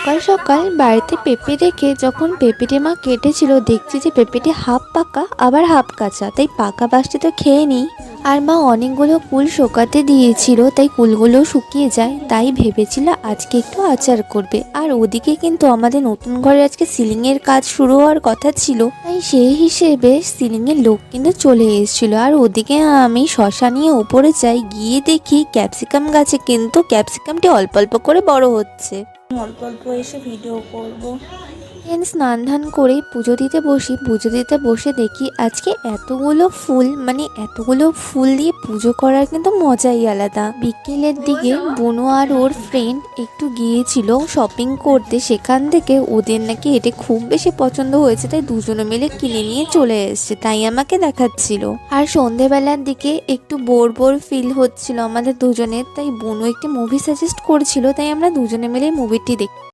সকাল সকাল বাড়িতে পেঁপে রেখে যখন পেঁপেটি মা কেটেছিল দেখছি যে পেঁপেটি হাফ পাকা আবার হাফ কাঁচা, তাই পাকা বাসটি তো খেয়ে নিই। আর মা অনেকগুলো কুল শুকাতে দিয়েছিল, তাই কুলগুলো শুকিয়ে যায়, তাই ভেবেছিল আজকে একটু আচার করবে। আর ওদিকে কিন্তু আমাদের নতুন ঘরে আজকে সিলিং এর কাজ শুরু হওয়ার কথা ছিল, তাই সেই হিসেবে সিলিং এর লোক কিন্তু চলে এসেছিল। আর ওদিকে আমি শশা নিয়ে উপরে যাই, গিয়ে দেখি ক্যাপসিকাম গাছে কিন্তু ক্যাপসিকামটি অল্প অল্প করে বড় হচ্ছে। অল্প অল্প এসে ভিডিও করব। স্নান ধান করে পুজো দিতে বসি, পুজো দিতে বসে দেখি আজকে এতগুলো ফুল, মানে এতগুলো ফুল দিয়ে পুজো করার কিন্তু মজাই আলাদা। বিকেলের দিকে বনু আর ওর ফ্রেন্ড একটু গিয়েছিল শপিং করতে, সেখান থেকে ওদের নাকি এটা খুব বেশি পছন্দ হয়েছে, তাই দুজনে মিলে কিনে নিয়ে চলে এসেছে, তাই আমাকে দেখাচ্ছিল। আর সন্ধেবেলার দিকে একটু বোর বোর ফিল হচ্ছিল আমাদের দুজনের, তাই বনু একটি মুভি সাজেস্ট করেছিল, তাই আমরা দুজনে মিলে মুভিটি দেখি।